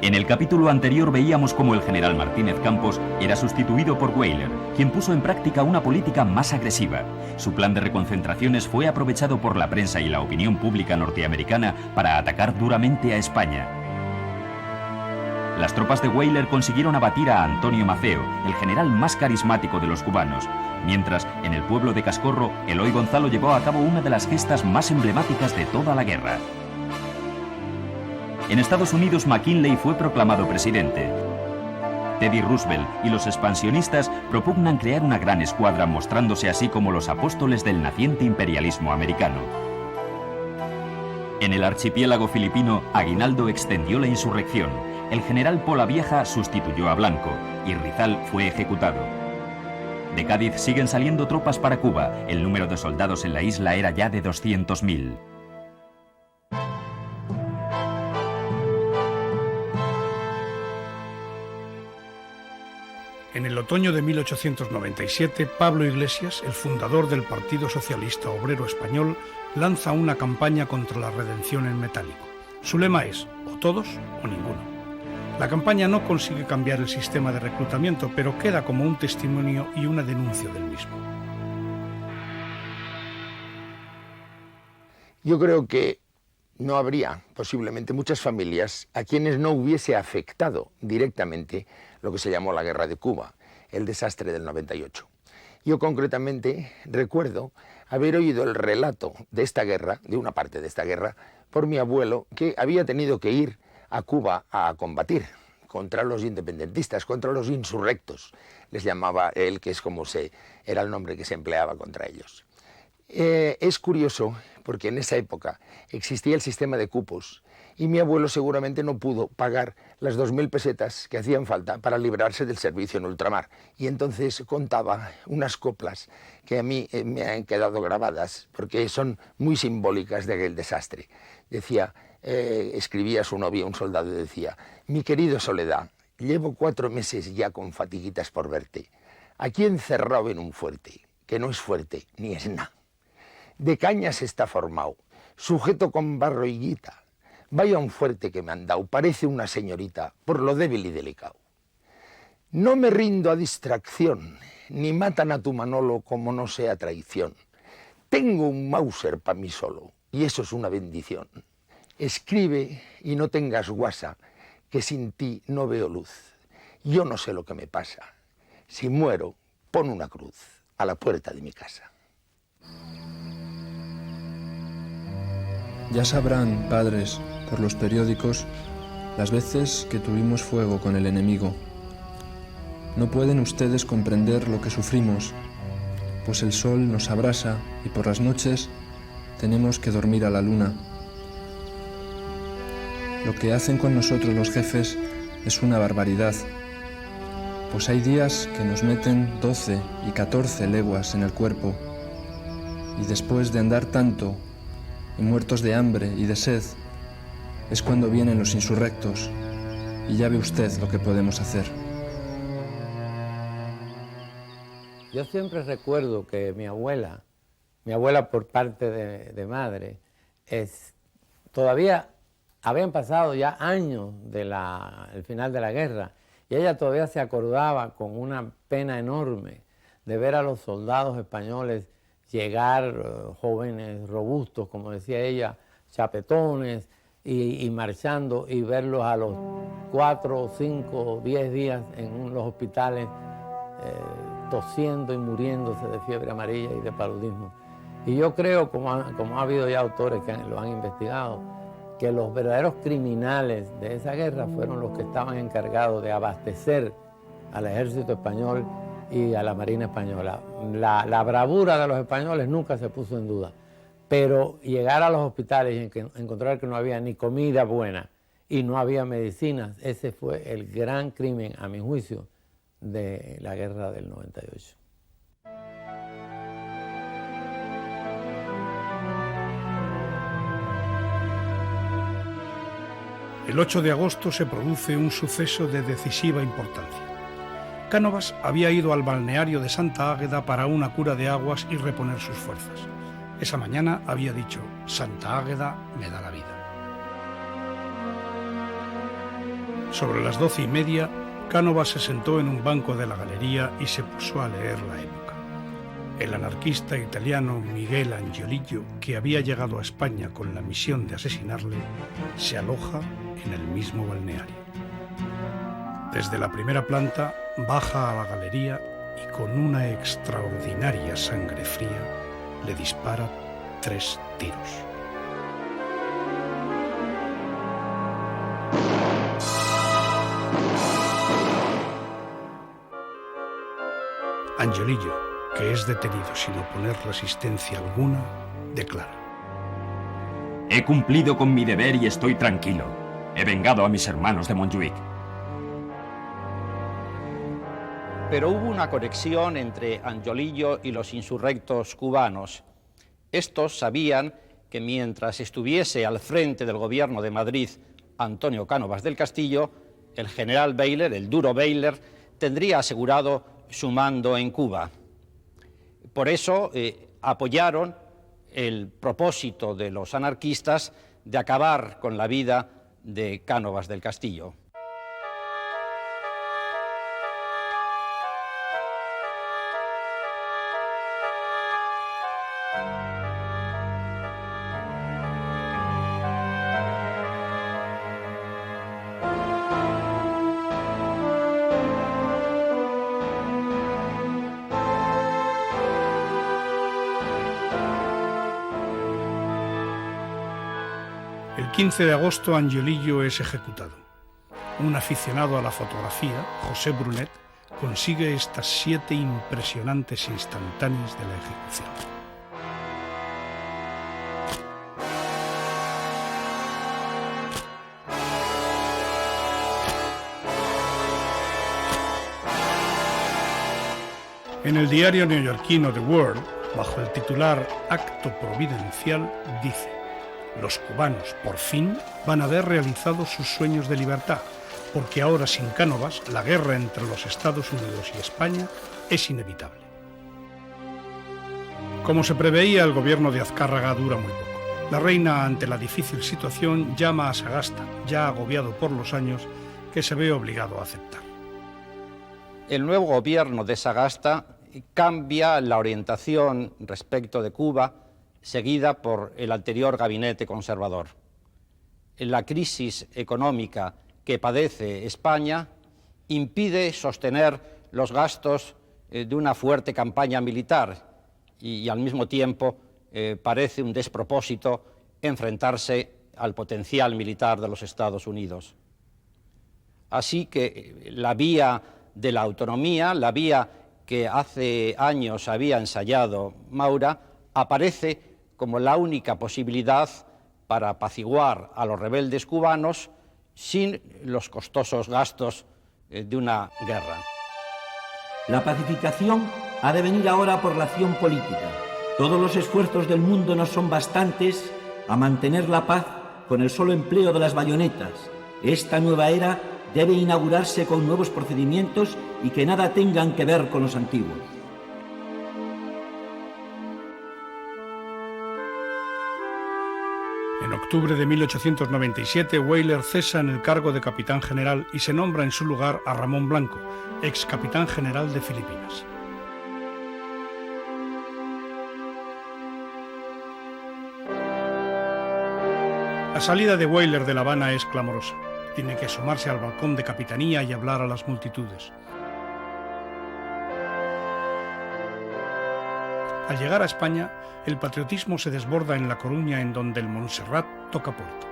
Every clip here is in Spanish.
En el capítulo anterior veíamos cómo el general Martínez Campos era sustituido por Weyler, quien puso en práctica una política más agresiva. Su plan de reconcentraciones fue aprovechado por la prensa y la opinión pública norteamericana para atacar duramente a España. Las tropas de Weyler consiguieron abatir a Antonio Maceo, el general más carismático de los cubanos, mientras en el pueblo de Cascorro, Eloy Gonzalo llevó a cabo una de las gestas más emblemáticas de toda la guerra. En Estados Unidos, McKinley fue proclamado presidente. Teddy Roosevelt y los expansionistas propugnan crear una gran escuadra, mostrándose así como los apóstoles del naciente imperialismo americano. En el archipiélago filipino, Aguinaldo extendió la insurrección. El general Polavieja sustituyó a Blanco y Rizal fue ejecutado. De Cádiz siguen saliendo tropas para Cuba. El número de soldados en la isla era ya de 200.000. En el otoño de 1897, Pablo Iglesias, el fundador del Partido Socialista Obrero Español, lanza una campaña contra la redención en metálico. Su lema es, o todos o ninguno. La campaña no consigue cambiar el sistema de reclutamiento, pero queda como un testimonio y una denuncia del mismo. Yo creo que no habría posiblemente muchas familias a quienes no hubiese afectado directamente lo que se llamó la Guerra de Cuba, el desastre del 98. Yo concretamente recuerdo haber oído el relato de esta guerra, de una parte de esta guerra, por mi abuelo, que había tenido que ir a Cuba a combatir contra los independentistas, contra los insurrectos, les llamaba él, que es como era el nombre que se empleaba contra ellos. Es curioso porque en esa época existía el sistema de cupos y mi abuelo seguramente no pudo pagar las 2.000 pesetas que hacían falta para librarse del servicio en ultramar. Y entonces contaba unas coplas que a mí me han quedado grabadas porque son muy simbólicas de aquel desastre. Decía, escribía a su novia, un soldado, y decía: mi querido Soledad, llevo 4 meses ya con fatiguitas por verte, aquí encerrado en un fuerte, que no es fuerte ni es nada. De cañas está formado, sujeto con barro y guita. Vaya un fuerte que me han dado, parece una señorita, por lo débil y delicado. No me rindo a distracción, ni matan a tu Manolo como no sea traición. Tengo un Mauser pa' mí solo, y eso es una bendición. Escribe y no tengas guasa, que sin ti no veo luz. Yo no sé lo que me pasa. Si muero, pon una cruz a la puerta de mi casa. Ya sabrán, padres, por los periódicos, las veces que tuvimos fuego con el enemigo. No pueden ustedes comprender lo que sufrimos, pues el sol nos abrasa y por las noches tenemos que dormir a la luna. Lo que hacen con nosotros los jefes es una barbaridad, pues hay días que nos meten 12 y 14 leguas en el cuerpo, y después de andar tanto y muertos de hambre y de sed, es cuando vienen los insurrectos, y ya ve usted lo que podemos hacer. Yo siempre recuerdo que mi abuela por parte de madre, todavía habían pasado ya años del final de la guerra, y ella todavía se acordaba con una pena enorme de ver a los soldados españoles llegar, jóvenes robustos, como decía ella, chapetones, y marchando, y verlos a los 4, 5, 10 días en los hospitales tosiendo y muriéndose de fiebre amarilla y de paludismo. Y yo creo, como ha habido ya autores que lo han investigado, que los verdaderos criminales de esa guerra fueron los que estaban encargados de abastecer al ejército español y a la marina española. La bravura de los españoles nunca se puso en duda, pero llegar a los hospitales y encontrar que no había ni comida buena y no había medicinas, ese fue el gran crimen, a mi juicio, de la guerra del 98. El 8 de agosto se produce un suceso de decisiva importancia. Cánovas había ido al balneario de Santa Águeda para una cura de aguas y reponer sus fuerzas. Esa mañana había dicho: Santa Águeda me da la vida. Sobre las 12:30, Cánovas se sentó en un banco de la galería y se puso a leer La Época. El anarquista italiano Miguel Angiolillo, que había llegado a España con la misión de asesinarle, se aloja en el mismo balneario. Desde la primera planta baja a la galería y con una extraordinaria sangre fría le dispara 3 tiros. Angiolillo, que es detenido sin oponer resistencia alguna, declara: He cumplido con mi deber y estoy tranquilo. He vengado a mis hermanos de Montjuic. Pero hubo una conexión entre Angiolillo y los insurrectos cubanos. Estos sabían que mientras estuviese al frente del gobierno de Madrid Antonio Cánovas del Castillo, el general Baylor, el duro Baylor, tendría asegurado su mando en Cuba. Por eso apoyaron el propósito de los anarquistas de acabar con la vida de Cánovas del Castillo. El 15 de agosto Angiolillo es ejecutado. Un aficionado a la fotografía, José Brunet, consigue estas 7 impresionantes instantáneas de la ejecución. En el diario neoyorquino The World, bajo el titular Acto Providencial, dice: los cubanos, por fin, van a haber realizado sus sueños de libertad, porque ahora sin Cánovas, la guerra entre los Estados Unidos y España es inevitable. Como se preveía, el gobierno de Azcárraga dura muy poco. La reina, ante la difícil situación, llama a Sagasta, ya agobiado por los años, que se ve obligado a aceptar. El nuevo gobierno de Sagasta cambia la orientación respecto de Cuba, seguida por el anterior gabinete conservador. La crisis económica que padece España impide sostener los gastos de una fuerte campaña militar y al mismo tiempo parece un despropósito enfrentarse al potencial militar de los Estados Unidos. Así que la vía de la autonomía, la vía que hace años había ensayado Maura, aparece como la única posibilidad para apaciguar a los rebeldes cubanos sin los costosos gastos de una guerra. La pacificación ha de venir ahora por la acción política. Todos los esfuerzos del mundo no son bastantes a mantener la paz con el solo empleo de las bayonetas. Esta nueva era debe inaugurarse con nuevos procedimientos y que nada tengan que ver con los antiguos. En octubre de 1897, Weyler cesa en el cargo de capitán general y se nombra en su lugar a Ramón Blanco, ex capitán general de Filipinas. La salida de Weyler de La Habana es clamorosa. Tiene que asomarse al balcón de capitanía y hablar a las multitudes. Al llegar a España, el patriotismo se desborda en La Coruña, en donde el Montserrat toca puerto.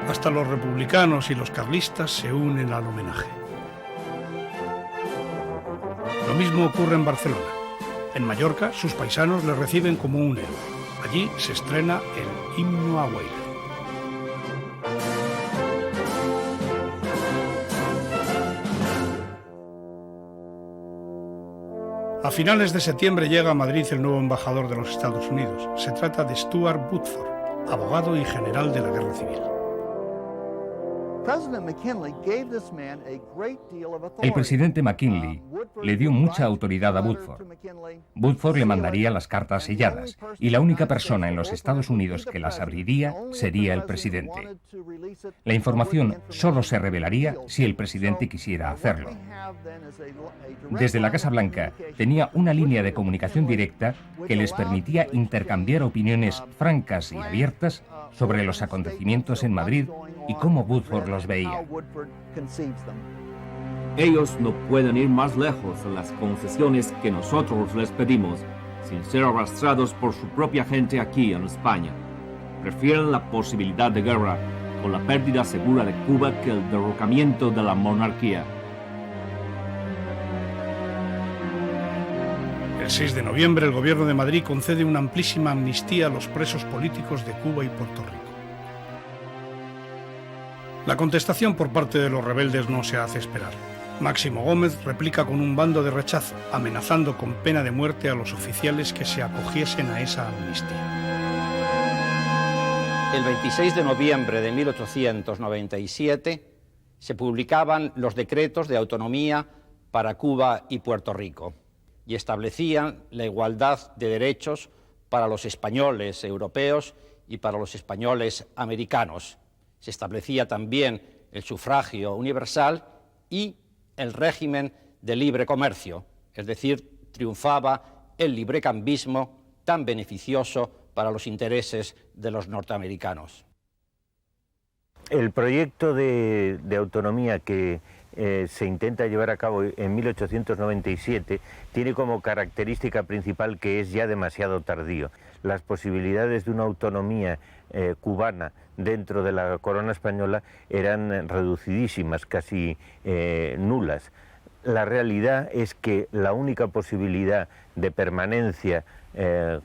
Hasta los republicanos y los carlistas se unen al homenaje. Lo mismo ocurre en Barcelona. En Mallorca, sus paisanos le reciben como un héroe. Allí se estrena el himno a Weyler. A finales de septiembre llega a Madrid el nuevo embajador de los Estados Unidos. Se trata de Stuart Woodford, abogado y general de la Guerra Civil. El presidente McKinley le dio mucha autoridad a Woodford. Woodford le mandaría las cartas selladas y la única persona en los Estados Unidos que las abriría sería el presidente. La información solo se revelaría si el presidente quisiera hacerlo. Desde la Casa Blanca tenía una línea de comunicación directa que les permitía intercambiar opiniones francas y abiertas sobre los acontecimientos en Madrid y cómo Woodford los veía. Ellos no pueden ir más lejos en las concesiones que nosotros les pedimos, sin ser arrastrados por su propia gente aquí en España. Prefieren la posibilidad de guerra con la pérdida segura de Cuba que el derrocamiento de la monarquía. El 6 de noviembre, el Gobierno de Madrid concede una amplísima amnistía a los presos políticos de Cuba y Puerto Rico. La contestación por parte de los rebeldes no se hace esperar. Máximo Gómez replica con un bando de rechazo, amenazando con pena de muerte a los oficiales que se acogiesen a esa amnistía. El 26 de noviembre de 1897 se publicaban los decretos de autonomía para Cuba y Puerto Rico y establecían la igualdad de derechos para los españoles europeos y para los españoles americanos. Se establecía también el sufragio universal y el régimen de libre comercio, es decir, triunfaba el librecambismo tan beneficioso para los intereses de los norteamericanos. El proyecto de autonomía que se intenta llevar a cabo en 1897 tiene como característica principal que es ya demasiado tardío. Las posibilidades de una autonomía cubana dentro de la corona española eran reducidísimas, casi nulas. La realidad es que la única posibilidad de permanencia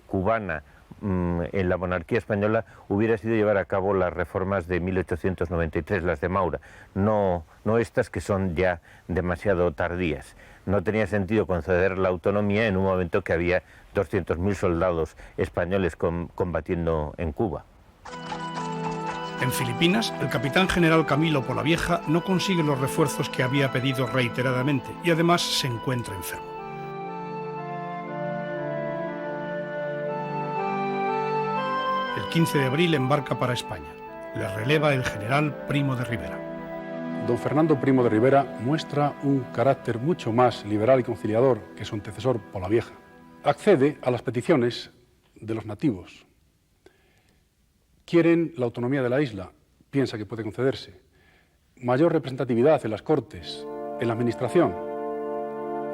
cubana en la monarquía española hubiera sido llevar a cabo las reformas de 1893, las de Maura, no estas que son ya demasiado tardías. No tenía sentido conceder la autonomía en un momento que había 200.000 soldados españoles combatiendo en Cuba. En Filipinas, el capitán general Camilo Polavieja no consigue los refuerzos que había pedido reiteradamente y además se encuentra enfermo. El 15 de abril embarca para España. Le releva el general Primo de Rivera. Don Fernando Primo de Rivera muestra un carácter mucho más liberal y conciliador que su antecesor Polavieja. Accede a las peticiones de los nativos. Quieren la autonomía de la isla, piensa que puede concederse. Mayor representatividad en las cortes, en la administración,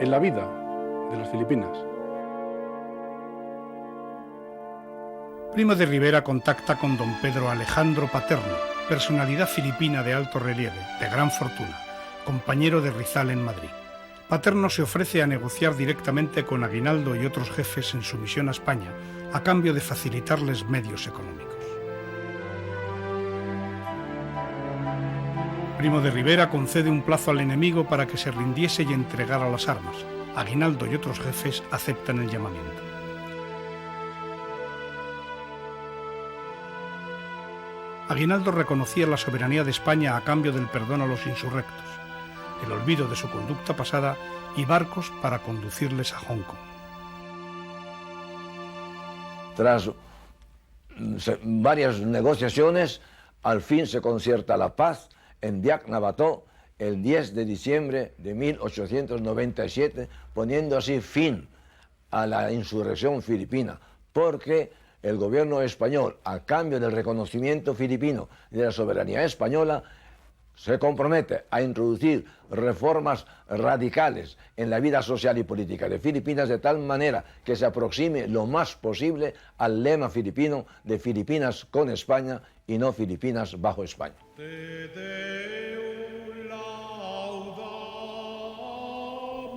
en la vida de las Filipinas. Primo de Rivera contacta con don Pedro Alejandro Paterno, personalidad filipina de alto relieve, de gran fortuna, compañero de Rizal en Madrid. Paterno se ofrece a negociar directamente con Aguinaldo y otros jefes en su misión a España, a cambio de facilitarles medios económicos. Primo de Rivera concede un plazo al enemigo para que se rindiese y entregara las armas. Aguinaldo y otros jefes aceptan el llamamiento. Aguinaldo reconocía la soberanía de España a cambio del perdón a los insurrectos, el olvido de su conducta pasada y barcos para conducirles a Hong Kong. Tras varias negociaciones, al fin se concierta la paz en Biak Nabató el 10 de diciembre de 1897, poniendo así fin a la insurrección filipina, porque el gobierno español, a cambio del reconocimiento filipino de la soberanía española, se compromete a introducir reformas radicales en la vida social y política de Filipinas de tal manera que se aproxime lo más posible al lema filipino de Filipinas con España y no Filipinas bajo España.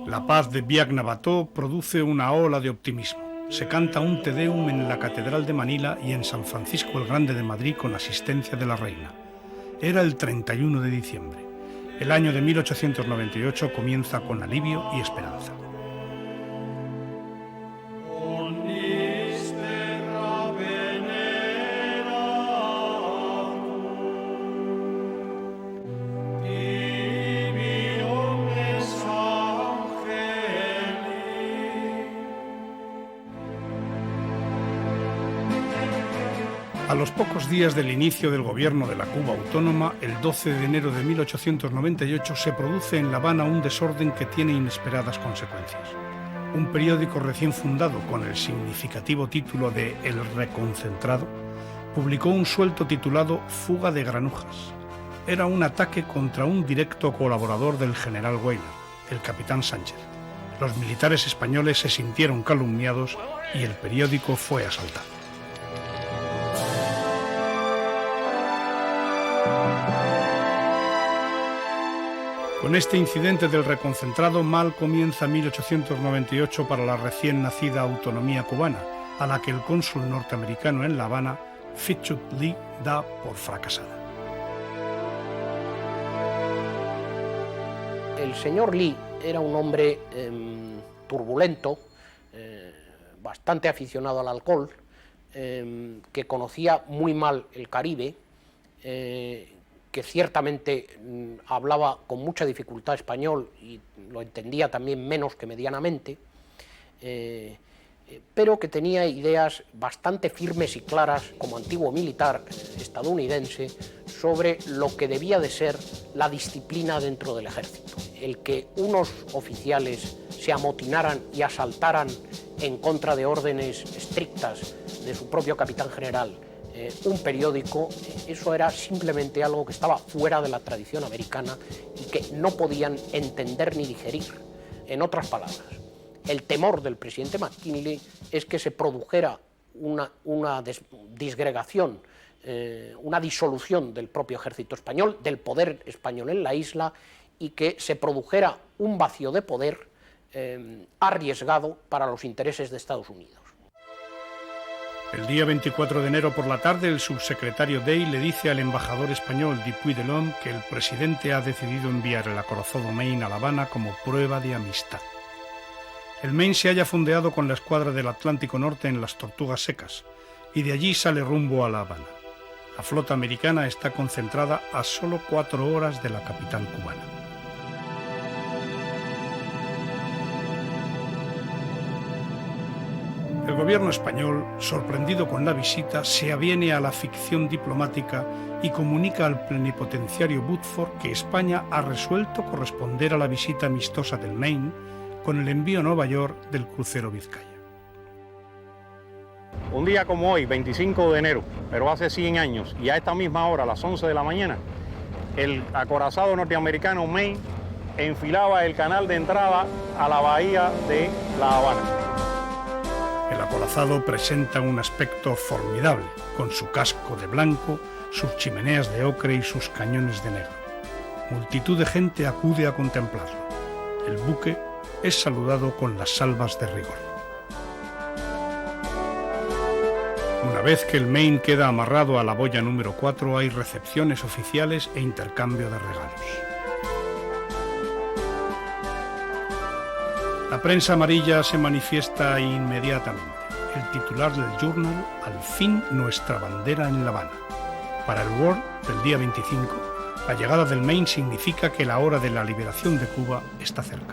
La paz de Biak Nabató produce una ola de optimismo. Se canta un Te Deum en la Catedral de Manila y en San Francisco el Grande de Madrid con asistencia de la reina. Era el 31 de diciembre. El año de 1898 comienza con alivio y esperanza. A los pocos días del inicio del gobierno de la Cuba autónoma, el 12 de enero de 1898, se produce en La Habana un desorden que tiene inesperadas consecuencias. Un periódico recién fundado con el significativo título de El Reconcentrado publicó un suelto titulado Fuga de Granujas. Era un ataque contra un directo colaborador del general Weyler, el capitán Sánchez. Los militares españoles se sintieron calumniados y el periódico fue asaltado. Con este incidente del Reconcentrado, mal comienza 1898 para la recién nacida autonomía cubana, a la que el cónsul norteamericano en La Habana, Fitzhugh Lee, da por fracasada. El señor Lee era un hombre turbulento, bastante aficionado al alcohol, que conocía muy mal el Caribe, que ciertamente hablaba con mucha dificultad español y lo entendía también menos que medianamente, pero que tenía ideas bastante firmes y claras como antiguo militar estadounidense sobre lo que debía de ser la disciplina dentro del ejército. El que unos oficiales se amotinaran y asaltaran en contra de órdenes estrictas de su propio capitán general un periódico, eso era simplemente algo que estaba fuera de la tradición americana y que no podían entender ni digerir. En otras palabras, el temor del presidente McKinley es que se produjera una disgregación, una disolución del propio ejército español, del poder español en la isla, y que se produjera un vacío de poder arriesgado para los intereses de Estados Unidos. El día 24 de enero por la tarde, el subsecretario Day le dice al embajador español Dupuy de Lome que el presidente ha decidido enviar el acorazado Maine a La Habana como prueba de amistad. El Maine se halla fondeado con la escuadra del Atlántico Norte en las Tortugas Secas y de allí sale rumbo a La Habana. La flota americana está concentrada a solo 4 horas de la capital cubana. El gobierno español, sorprendido con la visita, se aviene a la ficción diplomática y comunica al plenipotenciario Woodford que España ha resuelto corresponder a la visita amistosa del Maine con el envío a Nueva York del crucero Vizcaya. Un día como hoy, 25 de enero, pero hace 100 años, y a esta misma hora, a las 11 de la mañana, el acorazado norteamericano Maine enfilaba el canal de entrada a la bahía de La Habana. El acorazado presenta un aspecto formidable, con su casco de blanco, sus chimeneas de ocre y sus cañones de negro. Multitud de gente acude a contemplarlo. El buque es saludado con las salvas de rigor. Una vez que el Maine queda amarrado a la boya número 4, hay recepciones oficiales e intercambio de regalos. La prensa amarilla se manifiesta inmediatamente. El titular del Journal: al fin nuestra bandera en La Habana. Para el World, del día 25, la llegada del Maine significa que la hora de la liberación de Cuba está cerca.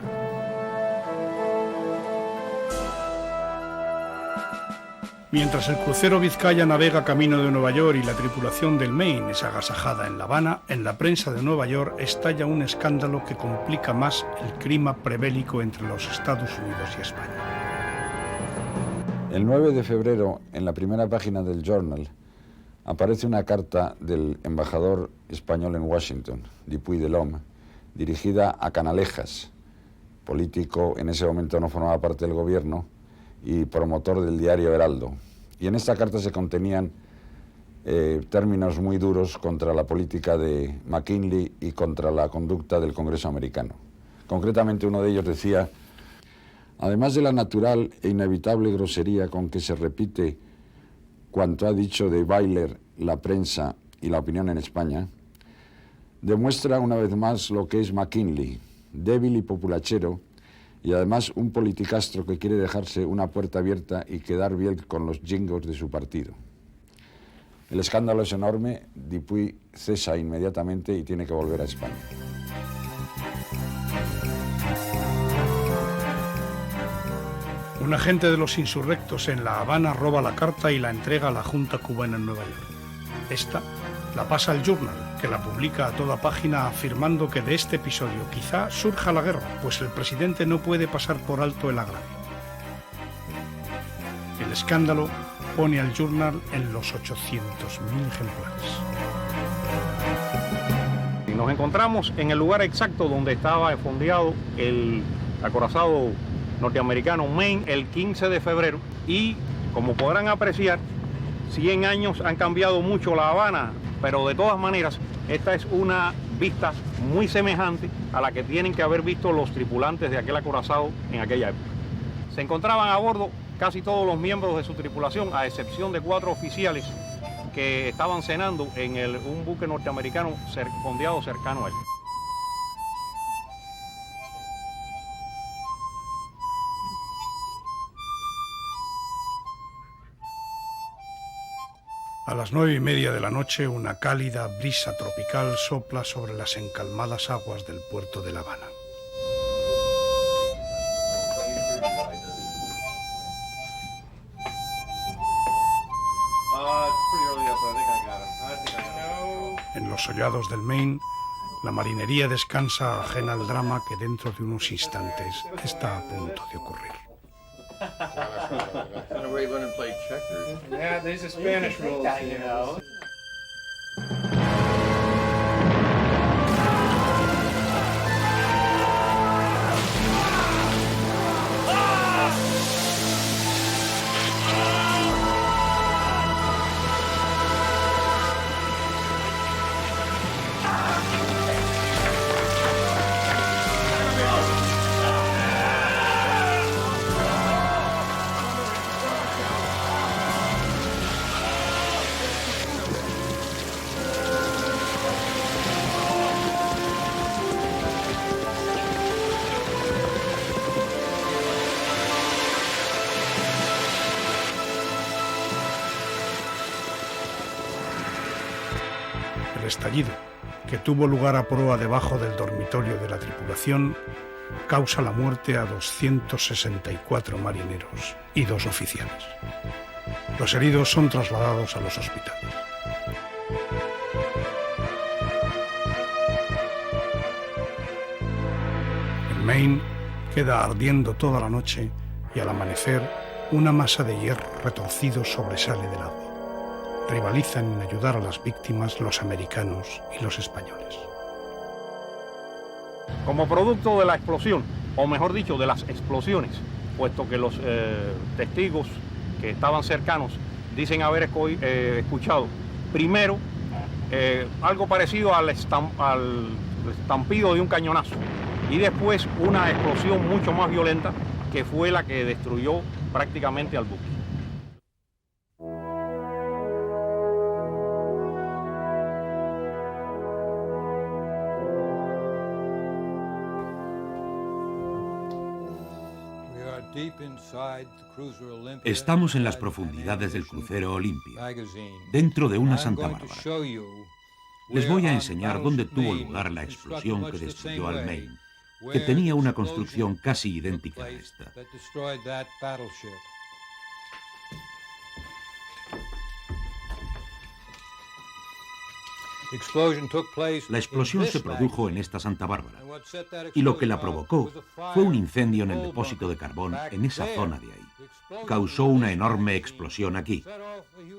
Mientras el crucero Vizcaya navega camino de Nueva York y la tripulación del Maine es agasajada en La Habana, en la prensa de Nueva York estalla un escándalo que complica más el clima prebélico entre los Estados Unidos y España. El 9 de febrero, en la primera página del Journal, aparece una carta del embajador español en Washington, Dupuy de Lome, dirigida a Canalejas, político, en ese momento no formaba parte del gobierno, y promotor del diario Heraldo. Y en esta carta se contenían términos muy duros contra la política de McKinley y contra la conducta del Congreso americano. Concretamente, uno de ellos decía: además de la natural e inevitable grosería con que se repite cuanto ha dicho de Weyler la prensa y la opinión en España, demuestra una vez más lo que es McKinley, débil y populachero, y además un politicastro que quiere dejarse una puerta abierta y quedar bien con los jingos de su partido. El escándalo es enorme, Dupuy cesa inmediatamente y tiene que volver a España. Un agente de los insurrectos en La Habana roba la carta y la entrega a la Junta cubana en Nueva York. Esta la pasa al Journal, que la publica a toda página afirmando que de este episodio quizá surja la guerra, pues el presidente no puede pasar por alto el agravio. El escándalo pone al Journal en los 800.000 ejemplares. Y nos encontramos en el lugar exacto donde estaba fondeado el acorazado norteamericano Maine el 15 de febrero y, como podrán apreciar, 100 años han cambiado mucho La Habana, pero de todas maneras esta es una vista muy semejante a la que tienen que haber visto los tripulantes de aquel acorazado en aquella época. Se encontraban a bordo casi todos los miembros de su tripulación, a excepción de 4 oficiales que estaban cenando en un buque norteamericano fondeado cercano a él. A las 9:30 de la noche, una cálida brisa tropical sopla sobre las encalmadas aguas del puerto de La Habana. En los sollados del Maine, la marinería descansa ajena al drama que dentro de unos instantes está a punto de ocurrir. Yeah, there's a Spanish rule, you know. El estallido, que tuvo lugar a proa debajo del dormitorio de la tripulación, causa la muerte a 264 marineros y 2 oficiales. Los heridos son trasladados a los hospitales. El Maine queda ardiendo toda la noche y al amanecer una masa de hierro retorcido sobresale del agua. Rivalizan en ayudar a las víctimas los americanos y los españoles. Como producto de la explosión, o mejor dicho, de las explosiones, puesto que los testigos que estaban cercanos dicen haber escuchado primero algo parecido al estampido de un cañonazo y después una explosión mucho más violenta que fue la que destruyó prácticamente al buque. Estamos en las profundidades del crucero Olympia, dentro de una Santa Bárbara. Les voy a enseñar dónde tuvo lugar la explosión que destruyó al Maine, que tenía una construcción casi idéntica a esta. La explosión se produjo en esta Santa Bárbara, y lo que la provocó fue un incendio en el depósito de carbón en esa zona de ahí. Causó una enorme explosión aquí,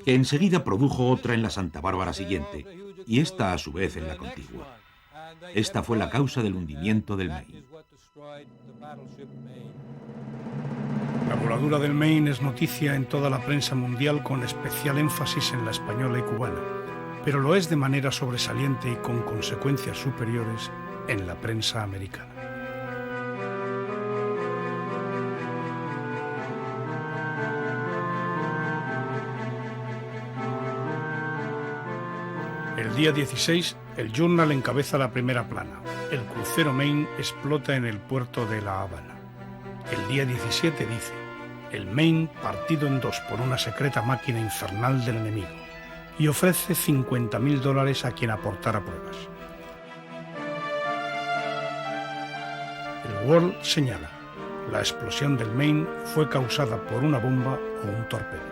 que enseguida produjo otra en la Santa Bárbara siguiente, y esta a su vez en la contigua. Esta fue la causa del hundimiento del Maine. La voladura del Maine es noticia en toda la prensa mundial con especial énfasis en la española y cubana, pero lo es de manera sobresaliente y con consecuencias superiores en la prensa americana. El día 16, el Journal encabeza la primera plana. El crucero Maine explota en el puerto de La Habana. El día 17 dice: el Maine partido en 2 por una secreta máquina infernal del enemigo, y ofrece $50.000 a quien aportara pruebas. El World señala: La explosión del Maine fue causada por una bomba o un torpedo.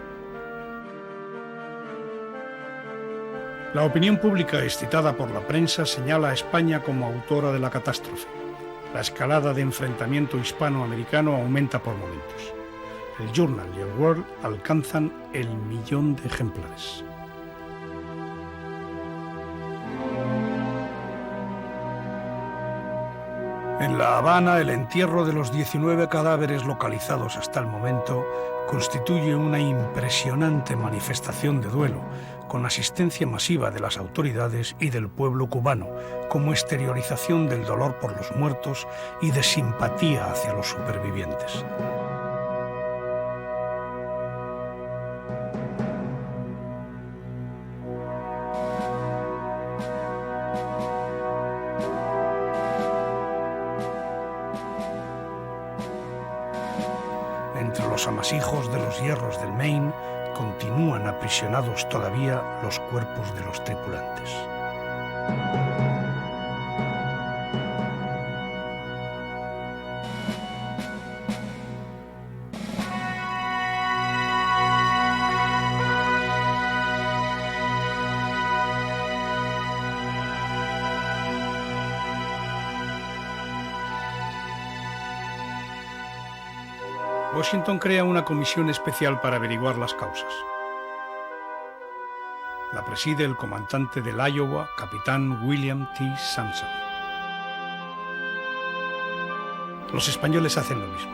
La opinión pública excitada por la prensa señala a España como autora de la catástrofe. La escalada de enfrentamiento hispanoamericano aumenta por momentos. El Journal y el World alcanzan el 1.000.000 de ejemplares. En La Habana, el entierro de los 19 cadáveres localizados hasta el momento constituye una impresionante manifestación de duelo, con asistencia masiva de las autoridades y del pueblo cubano, como exteriorización del dolor por los muertos y de simpatía hacia los supervivientes. Entre los amasijos de los hierros del Maine continúan aprisionados todavía los cuerpos de los tripulantes. Washington crea una comisión especial para averiguar las causas. La preside el comandante del Iowa, capitán William T. Sampson. Los españoles hacen lo mismo.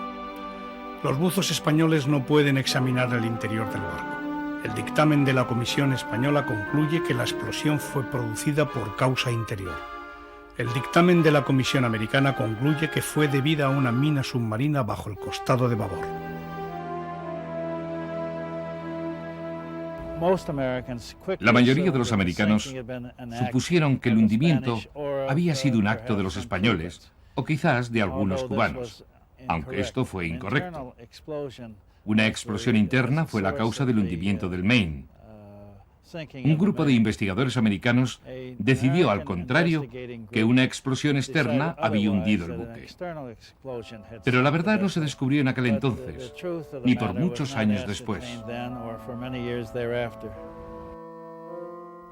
Los buzos españoles no pueden examinar el interior del barco. El dictamen de la comisión española concluye que la explosión fue producida por causa interior. El dictamen de la comisión americana concluye que fue debida a una mina submarina bajo el costado de babor. La mayoría de los americanos supusieron que el hundimiento había sido un acto de los españoles o quizás de algunos cubanos, aunque esto fue incorrecto. Una explosión interna fue la causa del hundimiento del Maine. Un grupo de investigadores americanos decidió, al contrario, que una explosión externa había hundido el buque. Pero la verdad no se descubrió en aquel entonces, ni por muchos años después.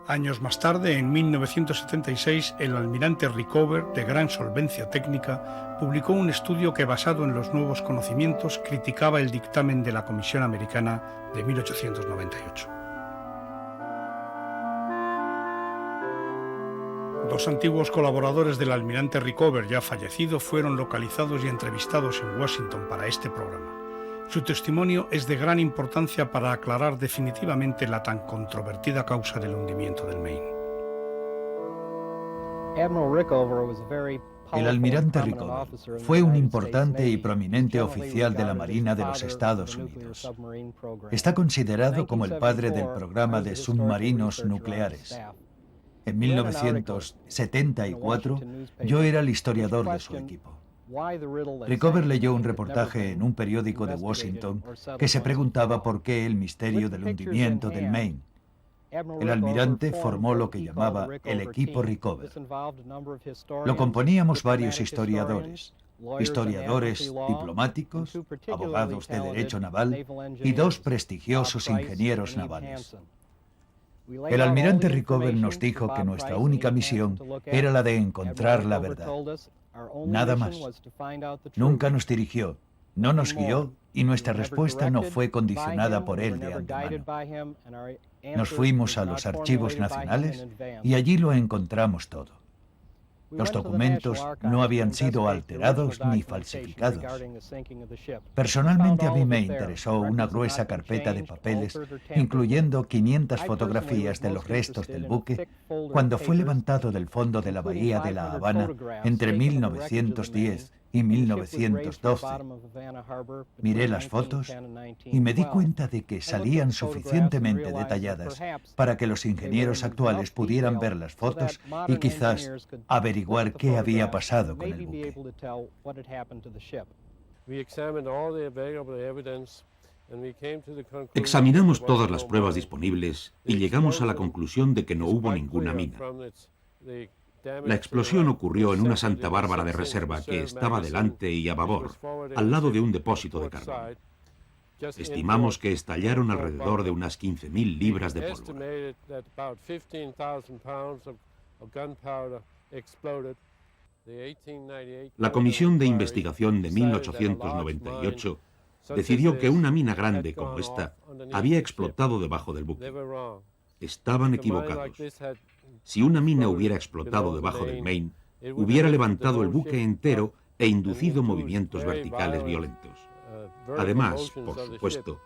Años más tarde, en 1976, el almirante Rickover, de gran solvencia técnica, publicó un estudio que, basado en los nuevos conocimientos, criticaba el dictamen de la Comisión Americana de 1898. Dos antiguos colaboradores del almirante Rickover, ya fallecido, fueron localizados y entrevistados en Washington para este programa. Su testimonio es de gran importancia para aclarar definitivamente la tan controvertida causa del hundimiento del Maine. El almirante Rickover fue un importante y prominente oficial de la Marina de los Estados Unidos. Está considerado como el padre del programa de submarinos nucleares. En 1974, yo era el historiador de su equipo. Rickover leyó un reportaje en un periódico de Washington que se preguntaba por qué el misterio del hundimiento del Maine. El almirante formó lo que llamaba el equipo Rickover. Lo componíamos varios historiadores, diplomáticos, abogados de derecho naval y dos prestigiosos ingenieros navales. El almirante Rickover nos dijo que nuestra única misión era la de encontrar la verdad. Nada más. Nunca nos dirigió, no nos guió y nuestra respuesta no fue condicionada por él de antemano. Nos fuimos a los archivos nacionales y allí lo encontramos todo. Los documentos no habían sido alterados ni falsificados. Personalmente a mí me interesó una gruesa carpeta de papeles, incluyendo 500 fotografías de los restos del buque, cuando fue levantado del fondo de la bahía de La Habana entre 1910 y 1912. Miré las fotos y me di cuenta de que salían suficientemente detalladas para que los ingenieros actuales pudieran ver las fotos y quizás averiguar qué había pasado con el buque. Examinamos todas las pruebas disponibles y llegamos a la conclusión de que no hubo ninguna mina. La explosión ocurrió en una Santa Bárbara de reserva que estaba delante y a babor, al lado de un depósito de carbón. Estimamos que estallaron alrededor de unas 15.000 libras de pólvora. La Comisión de Investigación de 1898 decidió que una mina grande como esta había explotado debajo del buque. Estaban equivocados. Si una mina hubiera explotado debajo del Maine, hubiera levantado el buque entero e inducido movimientos verticales violentos. Además, por supuesto,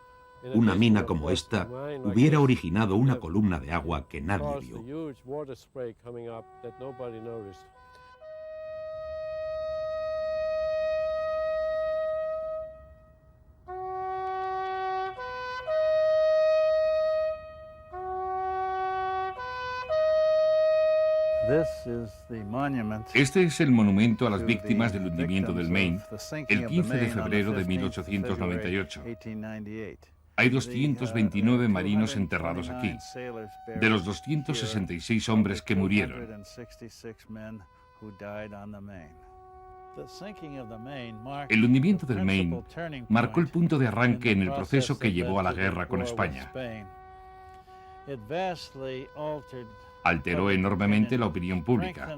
una mina como esta hubiera originado una columna de agua que nadie vio. Este es el monumento a las víctimas del hundimiento del Maine el 15 de febrero de 1898. Hay 229 marinos enterrados aquí, de los 266 hombres que murieron. El hundimiento del Maine marcó el punto de arranque en el proceso que llevó a la guerra con España. Alteró enormemente la opinión pública,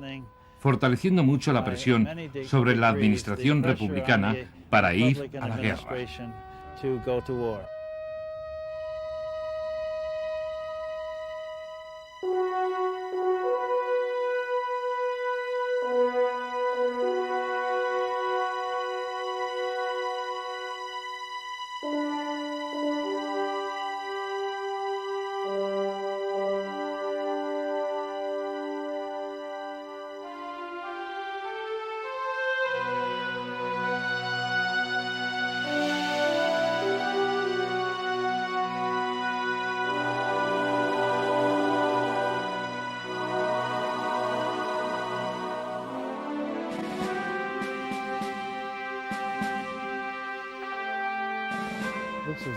fortaleciendo mucho la presión sobre la administración republicana para ir a la guerra.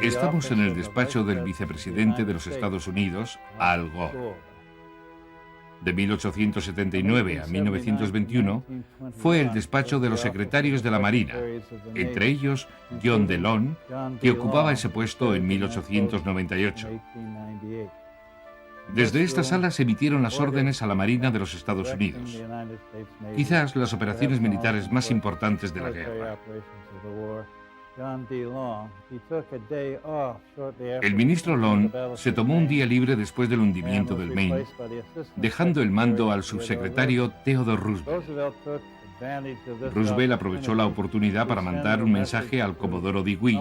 Estamos en el despacho del vicepresidente de los Estados Unidos, Al Gore. De 1879 a 1921 fue el despacho de los secretarios de la Marina, entre ellos John DeLong, que ocupaba ese puesto en 1898. Desde esta sala se emitieron las órdenes a la Marina de los Estados Unidos, quizás las operaciones militares más importantes de la guerra. El ministro Long se tomó un día libre después del hundimiento del Maine, dejando el mando al subsecretario Theodore Roosevelt. Roosevelt aprovechó la oportunidad para mandar un mensaje al comodoro Dewey,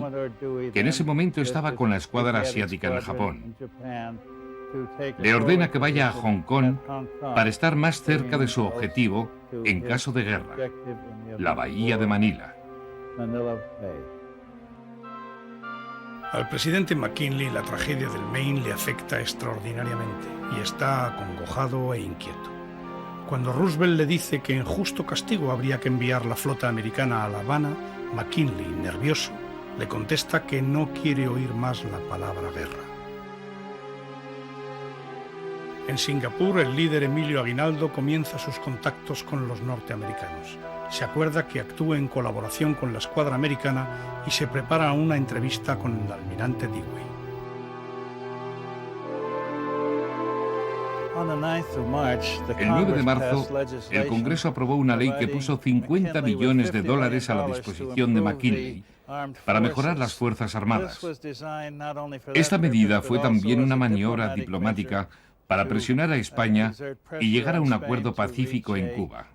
que en ese momento estaba con la escuadra asiática en Japón. Le ordena que vaya a Hong Kong para estar más cerca de su objetivo en caso de guerra, la bahía de Manila. Al presidente McKinley la tragedia del Maine le afecta extraordinariamente y está acongojado e inquieto. Cuando Roosevelt le dice que en justo castigo habría que enviar la flota americana a La Habana, McKinley, nervioso, le contesta que no quiere oír más la palabra guerra. En Singapur, el líder Emilio Aguinaldo comienza sus contactos con los norteamericanos. Se acuerda que actúe en colaboración con la escuadra americana y se prepara una entrevista con el almirante Dewey. El 9 de marzo, el Congreso aprobó una ley que puso $50 millones a la disposición de McKinley para mejorar las Fuerzas Armadas. Esta medida fue también una maniobra diplomática para presionar a España y llegar a un acuerdo pacífico en Cuba.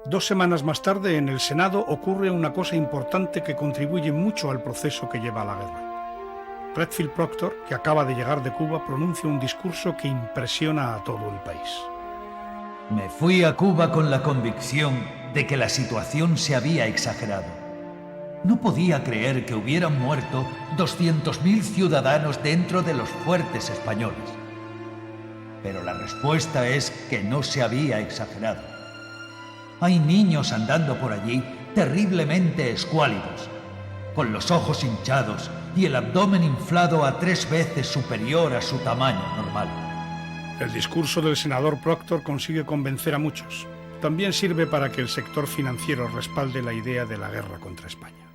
2 semanas más tarde, en el Senado ocurre una cosa importante que contribuye mucho al proceso que lleva a la guerra. Redfield Proctor, que acaba de llegar de Cuba, pronuncia un discurso que impresiona a todo el país. Me fui a Cuba con la convicción de que la situación se había exagerado. No podía creer que hubieran muerto 200.000 ciudadanos dentro de los fuertes españoles. Pero la respuesta es que no se había exagerado. Hay niños andando por allí terriblemente escuálidos, con los ojos hinchados y el abdomen inflado a 3 veces superior a su tamaño normal. El discurso del senador Proctor consigue convencer a muchos. También sirve para que el sector financiero respalde la idea de la guerra contra España.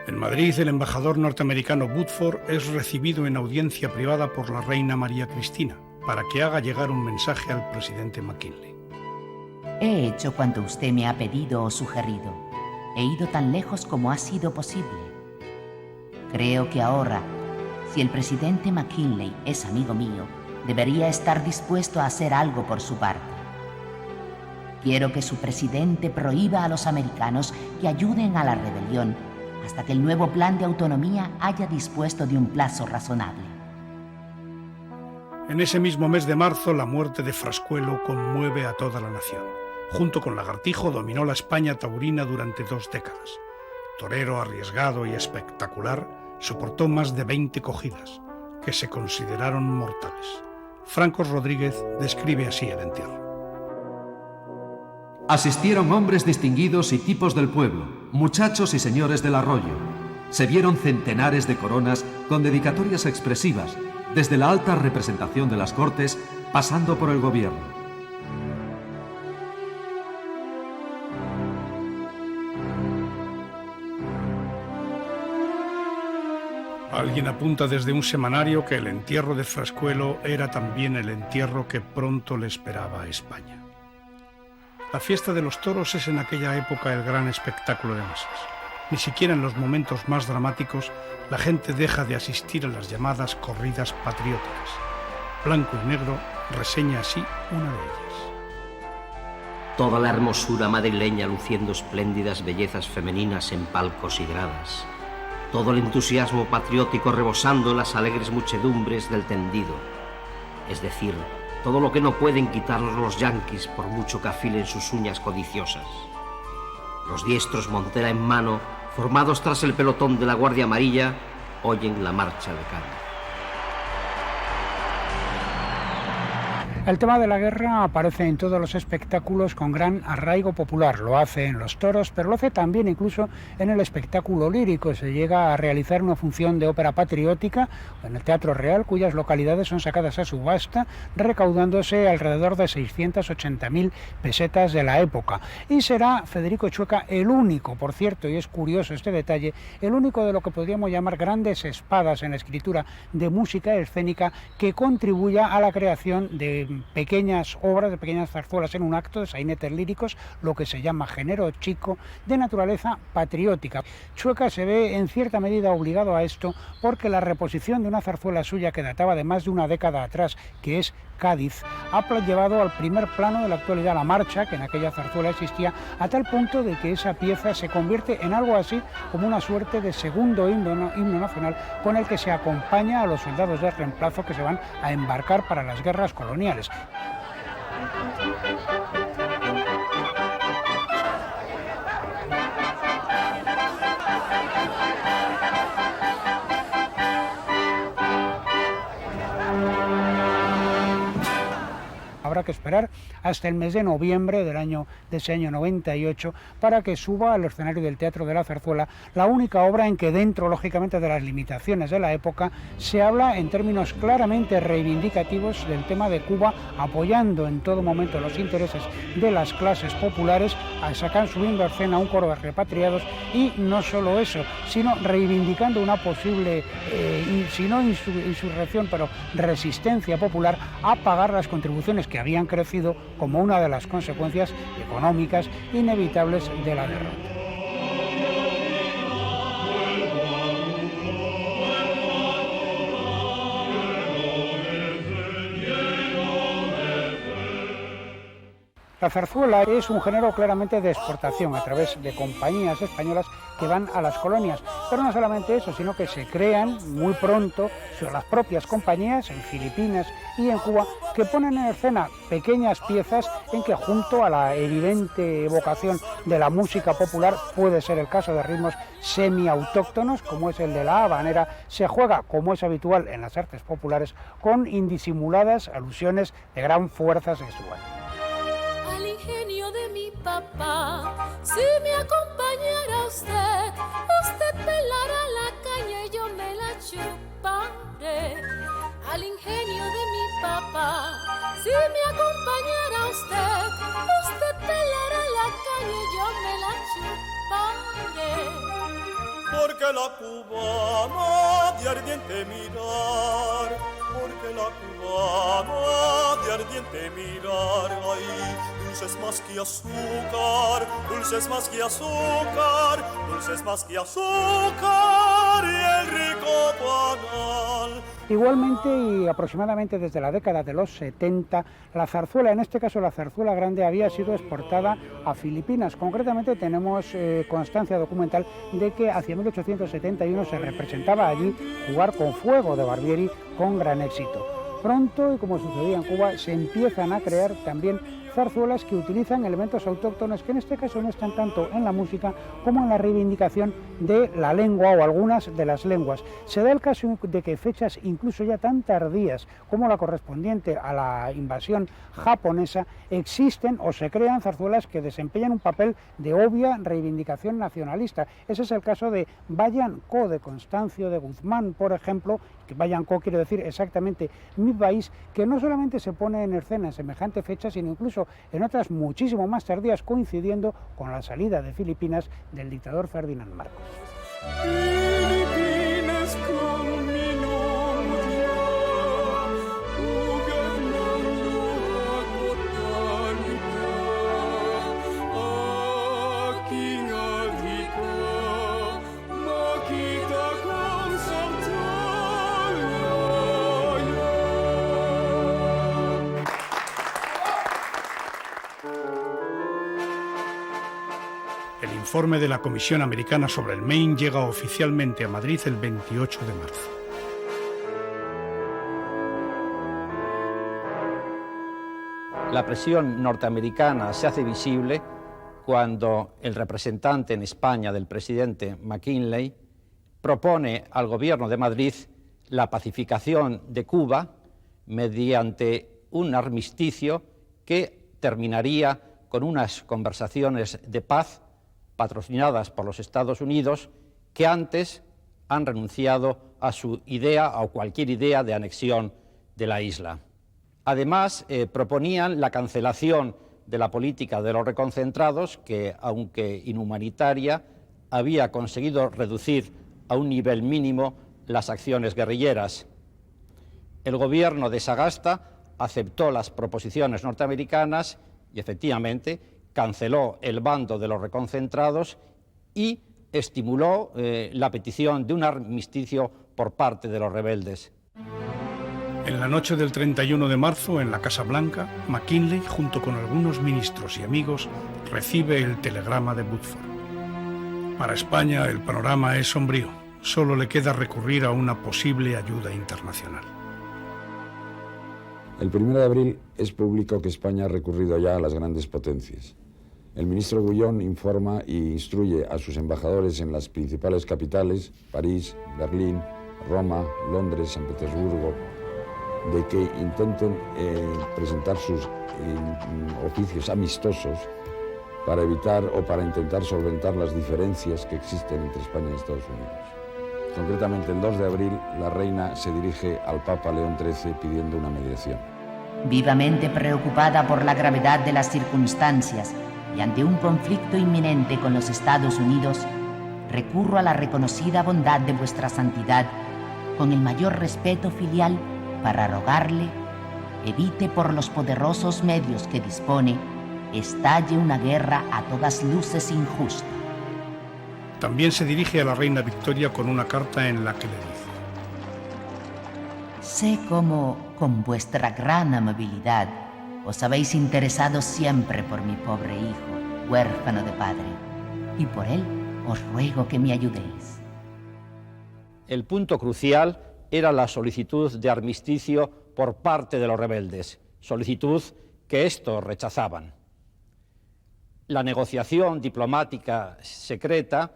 En Madrid, el embajador norteamericano Woodford es recibido en audiencia privada por la reina María Cristina para que haga llegar un mensaje al presidente McKinley. He hecho cuanto usted me ha pedido o sugerido. He ido tan lejos como ha sido posible. Creo que ahora, si el presidente McKinley es amigo mío, debería estar dispuesto a hacer algo por su parte. Quiero que su presidente prohíba a los americanos que ayuden a la rebelión hasta que el nuevo plan de autonomía haya dispuesto de un plazo razonable. En ese mismo mes de marzo, la muerte de Frascuelo conmueve a toda la nación. Junto con Lagartijo dominó la España taurina durante 2 décadas. Torero arriesgado y espectacular, soportó más de 20 cogidas, que se consideraron mortales. Francos Rodríguez describe así el entierro. Asistieron hombres distinguidos y tipos del pueblo, muchachos y señores del arroyo. Se vieron centenares de coronas con dedicatorias expresivas, desde la alta representación de las Cortes, pasando por el gobierno. Alguien apunta desde un semanario que el entierro de Frascuelo era también el entierro que pronto le esperaba a España. La fiesta de los toros es en aquella época el gran espectáculo de masas. Ni siquiera en los momentos más dramáticos la gente deja de asistir a las llamadas corridas patrióticas. Blanco y Negro reseña así una de ellas. Toda la hermosura madrileña luciendo espléndidas bellezas femeninas en palcos y gradas. Todo el entusiasmo patriótico rebosando en las alegres muchedumbres del tendido. Es decir, todo lo que no pueden quitarnos los yanquis por mucho que afilen sus uñas codiciosas. Los diestros, montera en mano, formados tras el pelotón de la Guardia Amarilla, oyen la marcha de Cádiz. El tema de la guerra aparece en todos los espectáculos con gran arraigo popular. Lo hace en los toros, pero lo hace también incluso en el espectáculo lírico. Se llega a realizar una función de ópera patriótica en el Teatro Real, cuyas localidades son sacadas a subasta, recaudándose alrededor de 680.000 pesetas de la época. Y será Federico Chueca el único, por cierto, y es curioso este detalle, el único de lo que podríamos llamar grandes espadas en la escritura de música escénica que contribuya a la creación de pequeñas obras, de pequeñas zarzuelas en un acto, de sainetes líricos, lo que se llama género chico, de naturaleza patriótica. Chueca se ve en cierta medida obligado a esto porque la reposición de una zarzuela suya que databa de más de una década atrás, que es Cádiz, ha llevado al primer plano de la actualidad la marcha que en aquella zarzuela existía, a tal punto de que esa pieza se convierte en algo así como una suerte de segundo himno nacional con el que se acompaña a los soldados de reemplazo que se van a embarcar para las guerras coloniales. Habrá que esperar hasta el mes de noviembre de ese año 98 para que suba al escenario del Teatro de la Zarzuela la única obra en que, dentro lógicamente de las limitaciones de la época, se habla en términos claramente reivindicativos del tema de Cuba, apoyando en todo momento los intereses de las clases populares, sacan subiendo a escena un coro de repatriados y no solo eso, sino reivindicando una posible, si no insurrección, pero resistencia popular a pagar las contribuciones que habían crecido como una de las consecuencias económicas inevitables de la derrota. La zarzuela es un género claramente de exportación a través de compañías españolas que van a las colonias, pero no solamente eso, sino que se crean muy pronto las propias compañías en Filipinas y en Cuba que ponen en escena pequeñas piezas en que, junto a la evidente evocación de la música popular, puede ser el caso de ritmos semiautóctonos como es el de la habanera, se juega, como es habitual en las artes populares, con indisimuladas alusiones de gran fuerza sexual. Al ingenio de mi papá, si me acompañara usted pelará la caña y yo me la chuparé. Al ingenio de mi papá. Si me acompañara usted, usted pelará la calle y yo me la chuparé. Porque la cubana de ardiente mirar, porque la cubana de ardiente mirar, ay, dulces más que azúcar, dulces más que azúcar, dulces más que azúcar y el rico panal. Igualmente y aproximadamente desde la década de los 70, la zarzuela, en este caso la zarzuela grande, había sido exportada a Filipinas. Concretamente tenemos constancia documental de que hacia 1871 se representaba allí Jugar con Fuego de Barbieri con gran éxito. Pronto, y como sucedía en Cuba, se empiezan a crear también zarzuelas que utilizan elementos autóctonos que en este caso no están tanto en la música como en la reivindicación de la lengua o algunas de las lenguas. Se da el caso de que fechas incluso ya tan tardías como la correspondiente a la invasión japonesa existen o se crean zarzuelas que desempeñan un papel de obvia reivindicación nacionalista. Ese es el caso de Vayan-co de Constancio de Guzmán, por ejemplo, que Vayan-co quiere decir exactamente mi país, que no solamente se pone en escena en semejante fecha, sino incluso en otras muchísimo más tardías, coincidiendo con la salida de Filipinas del dictador Ferdinand Marcos. Filipinas con mi novia, gobernando a totalidad. Aquí nadita, maquita con Santalia. El informe de la Comisión Americana sobre el Maine llega oficialmente a Madrid el 28 de marzo. La presión norteamericana se hace visible cuando el representante en España del presidente McKinley propone al gobierno de Madrid la pacificación de Cuba mediante un armisticio que terminaría con unas conversaciones de paz patrocinadas por los Estados Unidos, que antes han renunciado a su idea o cualquier idea de anexión de la isla. Además, proponían la cancelación de la política de los reconcentrados, que, aunque inhumanitaria, había conseguido reducir a un nivel mínimo las acciones guerrilleras. El gobierno de Sagasta aceptó las proposiciones norteamericanas y, efectivamente, canceló el bando de los reconcentrados y estimuló la petición de un armisticio por parte de los rebeldes. En la noche del 31 de marzo, en la Casa Blanca, McKinley, junto con algunos ministros y amigos, recibe el telegrama de Woodford. Para España el panorama es sombrío. Solo le queda recurrir a una posible ayuda internacional. El 1 de abril es público que España ha recurrido ya a las grandes potencias. El ministro Gullón informa e instruye a sus embajadores en las principales capitales, París, Berlín, Roma, Londres, San Petersburgo, de que intenten presentar sus oficios amistosos para evitar o para intentar solventar las diferencias que existen entre España y Estados Unidos. Concretamente, el 2 de abril, la reina se dirige al Papa León XIII pidiendo una mediación. Vivamente preocupada por la gravedad de las circunstancias y ante un conflicto inminente con los Estados Unidos, recurro a la reconocida bondad de vuestra santidad con el mayor respeto filial para rogarle, evite por los poderosos medios que dispone, estalle una guerra a todas luces injusta. También se dirige a la reina Victoria con una carta en la que le dice: sé cómo, con vuestra gran amabilidad, os habéis interesado siempre por mi pobre hijo, huérfano de padre, y por él os ruego que me ayudéis. El punto crucial era la solicitud de armisticio por parte de los rebeldes, solicitud que estos rechazaban. La negociación diplomática secreta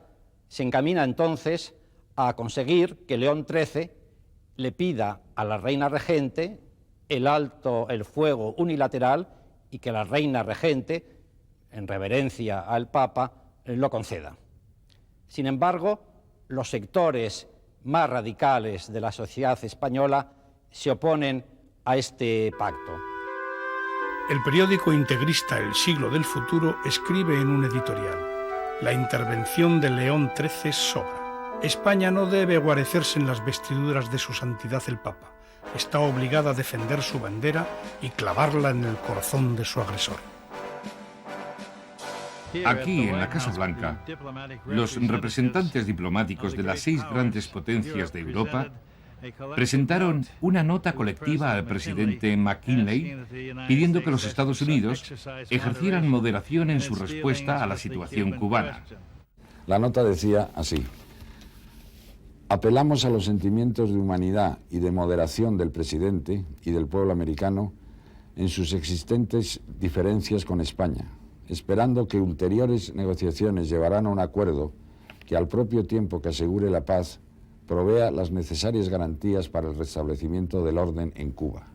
se encamina entonces a conseguir que León XIII le pida a la reina regente el alto el fuego unilateral y que la reina regente, en reverencia al Papa, lo conceda. Sin embargo, los sectores más radicales de la sociedad española se oponen a este pacto. El periódico integrista El Siglo del Futuro escribe en un editorial: la intervención de León XIII sobra. España no debe guarecerse en las vestiduras de su santidad el Papa. Está obligada a defender su bandera y clavarla en el corazón de su agresor. Aquí, en la Casa Blanca, los representantes diplomáticos de las 6 grandes potencias de Europa presentaron una nota colectiva al presidente McKinley pidiendo que los Estados Unidos ejercieran moderación en su respuesta a la situación cubana. La nota decía así: apelamos a los sentimientos de humanidad y de moderación del presidente y del pueblo americano en sus existentes diferencias con España, esperando que ulteriores negociaciones llevarán a un acuerdo que, al propio tiempo que asegure la paz, provea las necesarias garantías para el restablecimiento del orden en Cuba.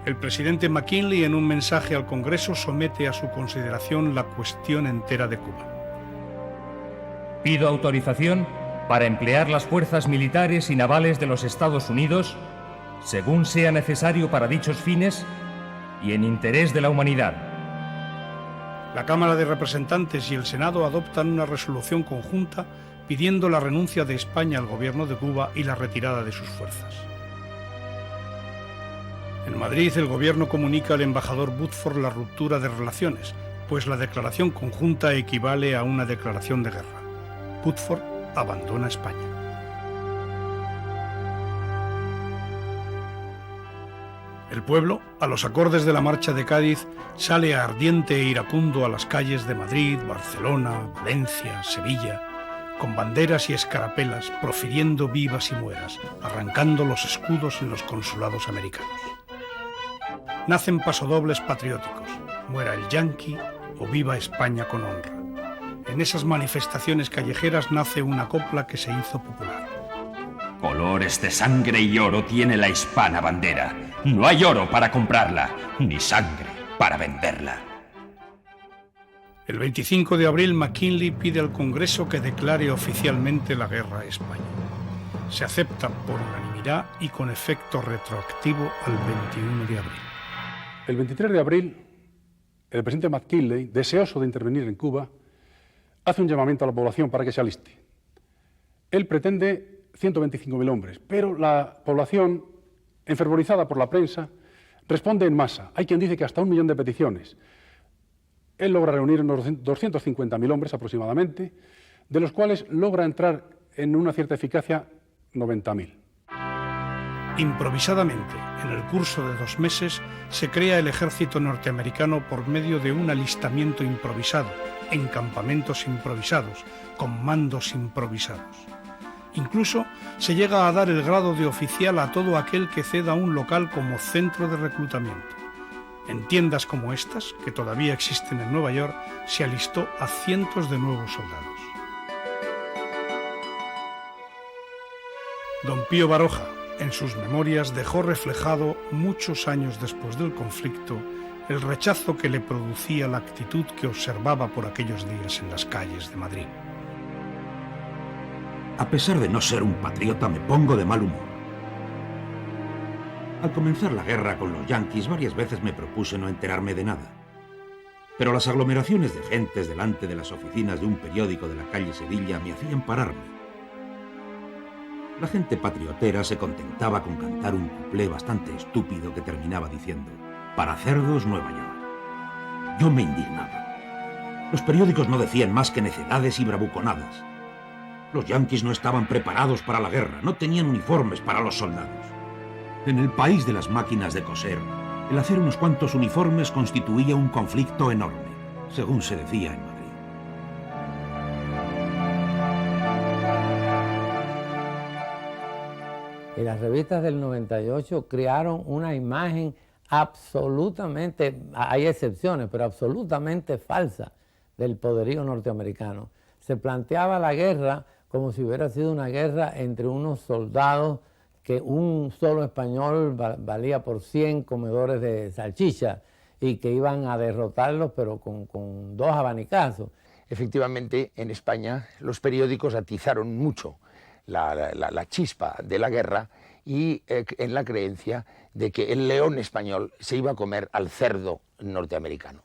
El presidente McKinley, en un mensaje al Congreso, somete a su consideración la cuestión entera de Cuba. Pido autorización para emplear las fuerzas militares y navales de los Estados Unidos, según sea necesario para dichos fines y en interés de la humanidad. La Cámara de Representantes y el Senado adoptan una resolución conjunta pidiendo la renuncia de España al gobierno de Cuba y la retirada de sus fuerzas. En Madrid, el gobierno comunica al embajador Woodford la ruptura de relaciones, pues la declaración conjunta equivale a una declaración de guerra. Woodford abandona España. El pueblo, a los acordes de la Marcha de Cádiz, sale ardiente e iracundo a las calles de Madrid, Barcelona, Valencia, Sevilla, con banderas y escarapelas, profiriendo vivas y mueras, arrancando los escudos en los consulados americanos. Nacen pasodobles patrióticos: muera el yanqui o viva España con honra. En esas manifestaciones callejeras nace una copla que se hizo popular. Colores de sangre y oro tiene la hispana bandera. No hay oro para comprarla, ni sangre para venderla. El 25 de abril, McKinley pide al Congreso que declare oficialmente la guerra a España. Se acepta por unanimidad y con efecto retroactivo al 21 de abril. El 23 de abril, el presidente McKinley, deseoso de intervenir en Cuba, hace un llamamiento a la población para que se aliste. Él pretende 125.000 hombres, pero la población, enfervorizada por la prensa, responde en masa. Hay quien dice que hasta 1 millón de peticiones. Él logra reunir unos 250.000 hombres aproximadamente, de los cuales logra entrar en una cierta eficacia 90.000. Improvisadamente, en el curso de 2 meses, se crea el ejército norteamericano por medio de un alistamiento improvisado, en campamentos improvisados, con mandos improvisados. Incluso se llega a dar el grado de oficial a todo aquel que ceda un local como centro de reclutamiento. En tiendas como estas, que todavía existen en Nueva York, se alistó a cientos de nuevos soldados. Don Pío Baroja, en sus memorias, dejó reflejado, muchos años después del conflicto, el rechazo que le producía la actitud que observaba por aquellos días en las calles de Madrid. A pesar de no ser un patriota, me pongo de mal humor. Al comenzar la guerra con los yanquis, varias veces me propuse no enterarme de nada. Pero las aglomeraciones de gentes delante de las oficinas de un periódico de la calle Sevilla me hacían pararme. La gente patriotera se contentaba con cantar un cuplé bastante estúpido que terminaba diciendo: «Para cerdos, Nueva York». Yo me indignaba. Los periódicos no decían más que necedades y bravuconadas. Los yanquis no estaban preparados para la guerra, no tenían uniformes para los soldados. En el país de las máquinas de coser, el hacer unos cuantos uniformes constituía un conflicto enorme, según se decía en Madrid. Y las revistas del 98 crearon una imagen absolutamente, hay excepciones, pero absolutamente falsa del poderío norteamericano. Se planteaba la guerra como si hubiera sido una guerra entre unos soldados que un solo español valía por 100 comedores de salchicha y que iban a derrotarlos, pero con 2 abanicazos. Efectivamente, en España los periódicos atizaron mucho la chispa de la guerra y en la creencia de que el león español se iba a comer al cerdo norteamericano.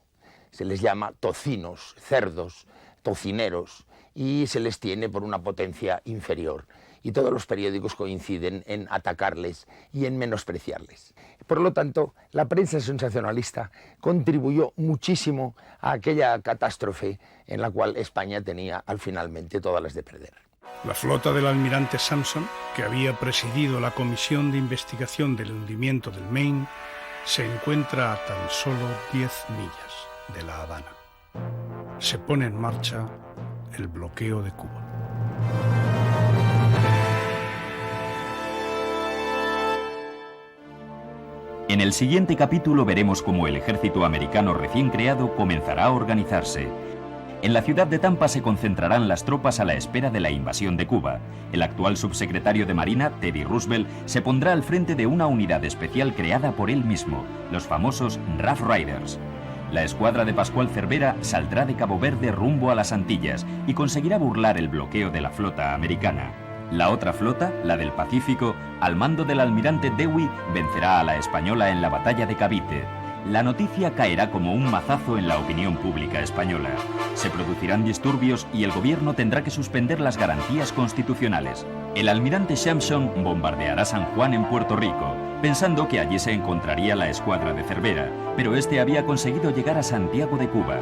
Se les llama tocinos, cerdos, tocineros, y se les tiene por una potencia inferior. Y todos los periódicos coinciden en atacarles y en menospreciarles. Por lo tanto, la prensa sensacionalista contribuyó muchísimo a aquella catástrofe en la cual España tenía finalmente todas las de perder. La flota del almirante Sampson, que había presidido la comisión de investigación del hundimiento del Maine, se encuentra a tan solo 10 millas de La Habana. Se pone en marcha el bloqueo de Cuba. En el siguiente capítulo veremos cómo el ejército americano recién creado comenzará a organizarse. En la ciudad de Tampa se concentrarán las tropas a la espera de la invasión de Cuba. El actual subsecretario de Marina, Teddy Roosevelt, se pondrá al frente de una unidad especial creada por él mismo, los famosos Rough Riders. La escuadra de Pascual Cervera saldrá de Cabo Verde rumbo a las Antillas y conseguirá burlar el bloqueo de la flota americana. La otra flota, la del Pacífico, al mando del almirante Dewey, vencerá a la española en la batalla de Cavite. La noticia caerá como un mazazo en la opinión pública española. Se producirán disturbios y el gobierno tendrá que suspender las garantías constitucionales. El almirante Sampson bombardeará San Juan en Puerto Rico, pensando que allí se encontraría la escuadra de Cervera, pero este había conseguido llegar a Santiago de Cuba.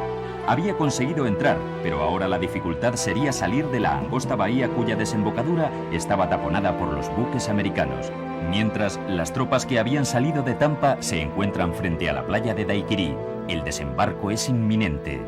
Había conseguido entrar, pero ahora la dificultad sería salir de la angosta bahía cuya desembocadura estaba taponada por los buques americanos. Mientras, las tropas que habían salido de Tampa se encuentran frente a la playa de Daiquiri. El desembarco es inminente.